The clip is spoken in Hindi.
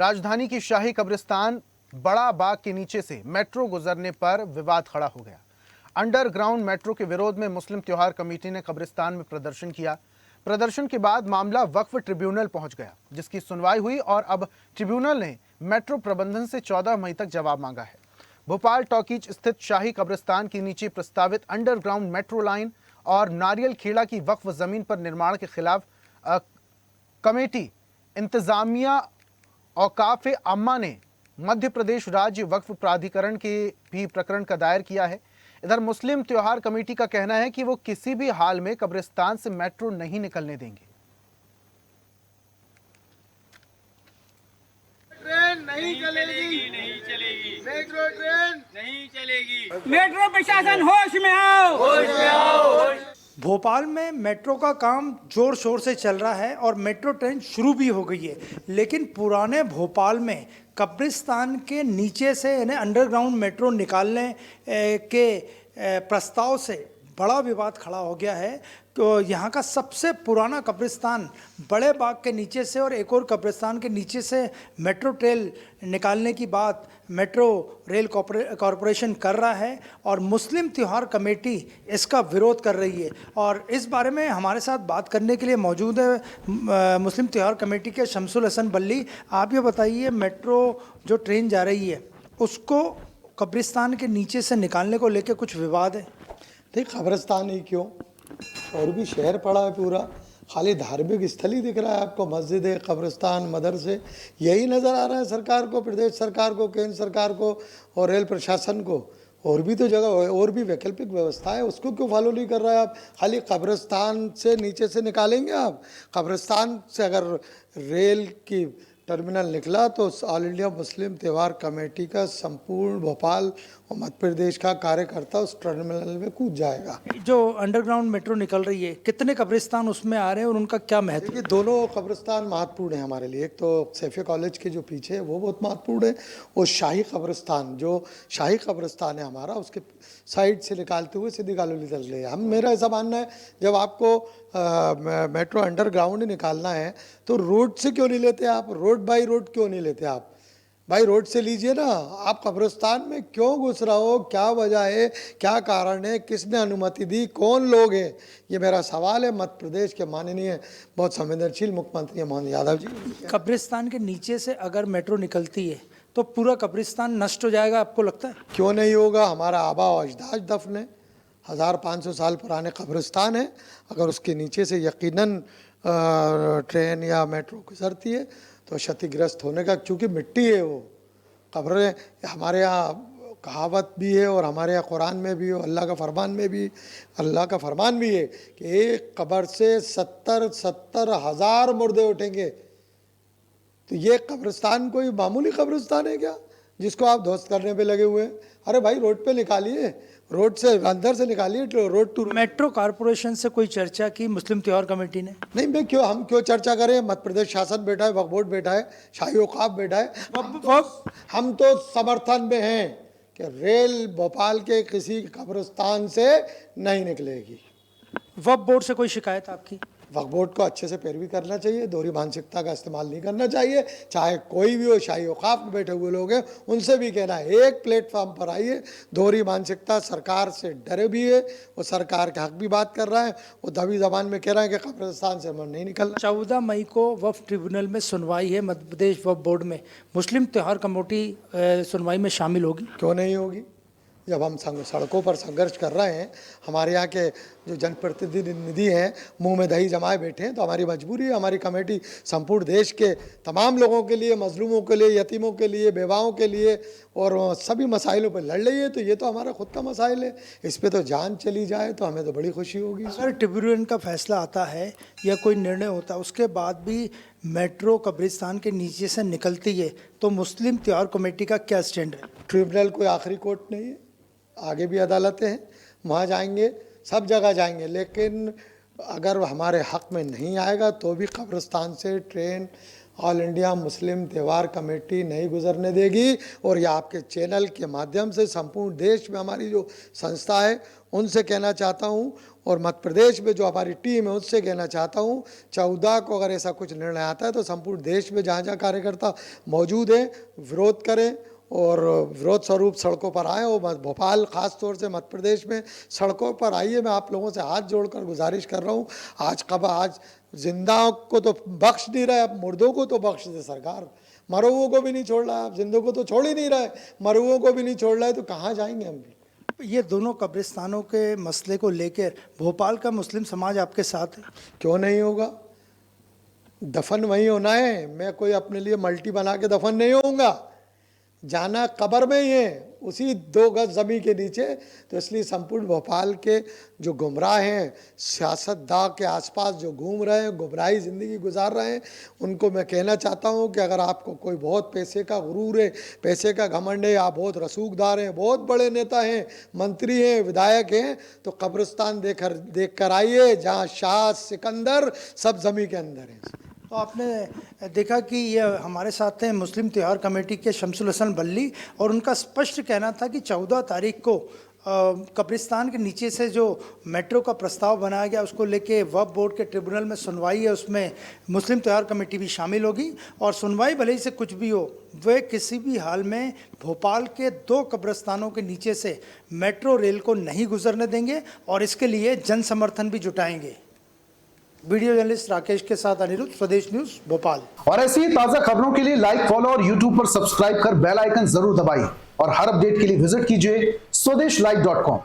राजधानी की शाही कब्रिस्तान बड़ा बाग के नीचे से मेट्रो गुजरने पर विवाद खड़ा हो गया। अंडरग्राउंड मेट्रो के विरोध में मुस्लिम त्योहार कमेटी ने कब्रिस्तान में प्रदर्शन किया। प्रदर्शन के बाद मामला वक्फ ट्रिब्यूनल पहुंच गया, जिसकी सुनवाई हुई और अब ट्रिब्यूनल ने मेट्रो प्रबंधन से 14 मई तक जवाब मांगा है। भोपाल टॉकीज स्थित शाही कब्रिस्तान के नीचे प्रस्तावित अंडरग्राउंड मेट्रो लाइन और नारियल खेड़ा की वक्फ जमीन पर निर्माण के खिलाफ कमेटी, इंतजामिया, औकाफ आम्मा ने मध्य प्रदेश राज्य वक्फ प्राधिकरण के भी प्रकरण का दायर किया है। इधर मुस्लिम त्योहार कमेटी का कहना है कि वो किसी भी हाल में कब्रिस्तान से मेट्रो नहीं निकलने देंगे। ट्रेन नहीं चलेगी, नहीं चलेगी, मेट्रो ट्रेन नहीं चलेगी। मेट्रो प्रशासन होश में आओ, होश में आओ। भोपाल में मेट्रो का काम जोर शोर से चल रहा है और मेट्रो ट्रेन शुरू भी हो गई है, लेकिन पुराने भोपाल में कब्रिस्तान के नीचे से यानी अंडरग्राउंड मेट्रो निकालने के प्रस्ताव से बड़ा विवाद खड़ा हो गया है। तो यहाँ का सबसे पुराना कब्रिस्तान बड़े बाग के नीचे से और एक और कब्रिस्तान के नीचे से मेट्रो ट्रेन निकालने की बात मेट्रो रेल कॉरपोरेशन कर रहा है और मुस्लिम त्योहार कमेटी इसका विरोध कर रही है। और इस बारे में हमारे साथ बात करने के लिए मौजूद है मुस्लिम त्योहार कमेटी के शमसुल हसन बल्ली। आप ये बताइए, मेट्रो जो ट्रेन जा रही है उसको कब्रिस्तान के नीचे से निकालने को लेकर कुछ विवाद है। नहीं, कब्रिस्तान ही क्यों, और भी शहर पड़ा है पूरा, खाली धार्मिक स्थल ही दिख रहा है आपको, मस्जिद है, कब्रिस्तान, मदरसे, यही नज़र आ रहा है सरकार को, प्रदेश सरकार को, केंद्र सरकार को और रेल प्रशासन को। और भी तो जगह, और भी वैकल्पिक व्यवस्था है, उसको क्यों फॉलो नहीं कर रहा है आप? खाली कब्रिस्तान से नीचे से निकालेंगे आप? कब्रिस्तान से अगर रेल की टर्मिनल निकला तो ऑल इंडिया मुस्लिम त्यौहार कमेटी का संपूर्ण भोपाल और मध्य प्रदेश का कार्यकर्ता उस टर्मिनल में कूद जाएगा। जो अंडरग्राउंड मेट्रो निकल रही है, कितने कब्रिस्तान उसमें आ रहे हैं और उनका क्या महत्व? देखिए, दोनों कब्रिस्तान महत्वपूर्ण है हमारे लिए। एक तो सैफिया कॉलेज के जो पीछे है वो बहुत महत्वपूर्ण है, और शाही कब्रिस्तान, जो शाही कब्रिस्तान है हमारा, उसके साइड से निकालते हुए सीधी गालोली तक ले। मेरा ऐसा मानना है, जब आपको मेट्रो अंडरग्राउंड निकालना है तो रोड से क्यों नहीं लेते आप? रोड बाई रोड क्यों नहीं लेते आप? भाई रोड से लीजिए ना। आप कब्रिस्तान में क्यों घुस रहे हो? क्या वजह है, क्या कारण है, किसने अनुमति दी, कौन लोग हैं? ये मेरा सवाल है मध्य प्रदेश के माननीय बहुत संवेदनशील मुख्यमंत्री मोहन यादव जी। कब्रिस्तान के नीचे से अगर मेट्रो निकलती है तो पूरा कब्रिस्तान नष्ट हो जाएगा, आपको लगता है? क्यों नहीं होगा? हमारा आबा और अजदाद दफन है, 1500 साल पुराने कब्रिस्तान है। अगर उसके नीचे से यकीनन ट्रेन या मेट्रो गुजरती है तो क्षतिग्रस्त होने का, क्योंकि मिट्टी है वो कब्रें। हमारे यहाँ कहावत भी है और हमारे यहाँ कुरान में भी है, अल्लाह का फरमान भी है कि एक कब्र से 70 हज़ार मुर्दे उठेंगे। तो ये कब्रिस्तान कोई मामूली कब्रिस्तान है क्या जिसको आप ध्वस्त करने पे लगे हुए हैं? अरे भाई रोड पे निकालिए, रोड से अंदर से निकालिए, रोड टू। मेट्रो कॉरपोरेशन से कोई चर्चा की मुस्लिम त्योहार कमेटी ने? नहीं, हम क्यों चर्चा करें? मध्य प्रदेश शासन बैठा है, वक्फ बोर्ड बैठा है, शाही औकाफ बैठा है। हम तो समर्थन में हैं कि रेल भोपाल के किसी कब्रिस्तान से नहीं निकलेगी। वक्फ बोर्ड से कोई शिकायत आपकी? वक्फ बोर्ड को अच्छे से पैरवी करना चाहिए, दोहरी मानसिकता का इस्तेमाल नहीं करना चाहिए। चाहे कोई भी हो, शाही औकाफ में बैठे हुए लोग हैं, उनसे भी कहना है एक प्लेटफॉर्म पर आइए। दोहरी मानसिकता सरकार से डरे भी है, वो सरकार के हक भी बात कर रहा है, वो दबी जबान में कह रहा है कि कब्रिस्तान से हम नहीं निकलना। 14 मई को वक्फ ट्रिब्यूनल में सुनवाई है मध्य प्रदेश वक्फ बोर्ड में, मुस्लिम त्योहार कमेटी सुनवाई में शामिल होगी? क्यों नहीं होगी? जब हम सड़कों पर संघर्ष कर रहे हैं, हमारे यहाँ के जो जनप्रतिनिधि हैं मुंह में दही जमाए बैठे हैं, तो हमारी मजबूरी है, हमारी कमेटी संपूर्ण देश के तमाम लोगों के लिए, मजलूमों के लिए, यतीमों के लिए, बेवाओं के लिए और सभी मसाइलों पर लड़ रही है। तो ये तो हमारा खुद का मसाइल है, इस पर तो जान चली जाए तो हमें तो बड़ी खुशी होगी। अगर ट्रिब्यूनल का फैसला आता है या कोई निर्णय होता है, उसके बाद भी मेट्रो कब्रिस्तान के नीचे से निकलती है, तो मुस्लिम त्योहार कमेटी का क्या स्टैंड है? ट्रिब्यूनल कोई आखिरी कोर्ट नहीं है, आगे भी अदालतें हैं, वहाँ जाएंगे, सब जगह जाएंगे, लेकिन अगर हमारे हक में नहीं आएगा तो भी कब्रिस्तान से ट्रेन ऑल इंडिया मुस्लिम त्यौहार कमेटी नहीं गुजरने देगी। और ये आपके चैनल के माध्यम से संपूर्ण देश में हमारी जो संस्था है उनसे कहना चाहता हूँ, और मध्य प्रदेश में जो हमारी टीम है उससे कहना चाहता हूँ, 14 को अगर ऐसा कुछ निर्णय आता है तो संपूर्ण देश में जहाँ जहाँ कार्यकर्ता मौजूद हैं विरोध करें और विरोध स्वरूप सड़कों पर आए। और भोपाल ख़ास तौर से मध्य प्रदेश में सड़कों पर आइए। मैं आप लोगों से हाथ जोड़कर गुजारिश कर रहा हूँ। आज जिंदाओं को तो बख्श नहीं रहे, अब मुर्दों को तो बख्श दे सरकार। मरुओं को भी नहीं छोड़ रहा है, अब जिंदों को तो छोड़ ही नहीं रहा है, मरुओं को भी नहीं छोड़ रहा है, तो कहाँ जाएंगे हम? ये दोनों कब्रिस्तानों के मसले को लेकर भोपाल का मुस्लिम समाज आपके साथ है? क्यों नहीं होगा? दफन वहीं होना है। मैं कोई अपने लिए मल्टी बना के दफन नहीं होऊंगा, जाना कब्र में ही है, उसी 2 गज ज़मीन के नीचे। तो इसलिए संपूर्ण भोपाल के जो गुमराह हैं, सियासतदां के आसपास जो घूम रहे हैं, गुमराही ज़िंदगी गुजार रहे हैं, उनको मैं कहना चाहता हूं कि अगर आपको कोई बहुत पैसे का गुरूर है, पैसे का घमंड है, आप बहुत रसूखदार हैं, बहुत बड़े नेता हैं, मंत्री हैं, विधायक हैं, तो कब्रिस्तान देख कर आइए जहाँ शाह सिकंदर सब ज़मीन के अंदर हैं। तो आपने देखा कि ये हमारे साथ हैं मुस्लिम त्यौहार कमेटी के शमसुल हसन बल्ली, और उनका स्पष्ट कहना था कि 14 तारीख को कब्रिस्तान के नीचे से जो मेट्रो का प्रस्ताव बनाया गया उसको लेके वक्फ बोर्ड के ट्रिब्यूनल में सुनवाई है, उसमें मुस्लिम त्यौहार कमेटी भी शामिल होगी। और सुनवाई भले ही से कुछ भी हो, वे किसी भी हाल में भोपाल के 2 कब्रिस्तानों के नीचे से मेट्रो रेल को नहीं गुजरने देंगे और इसके लिए जन समर्थन भी जुटाएंगे। वीडियो जर्नलिस्ट राकेश के साथ अनिरुद्ध, स्वदेश न्यूज भोपाल। और ऐसी ही ताजा खबरों के लिए लाइक, फॉलो और यूट्यूब पर सब्सक्राइब कर बेल आइकन जरूर दबाइए। और हर अपडेट के लिए विजिट कीजिए स्वदेशलाइव.com।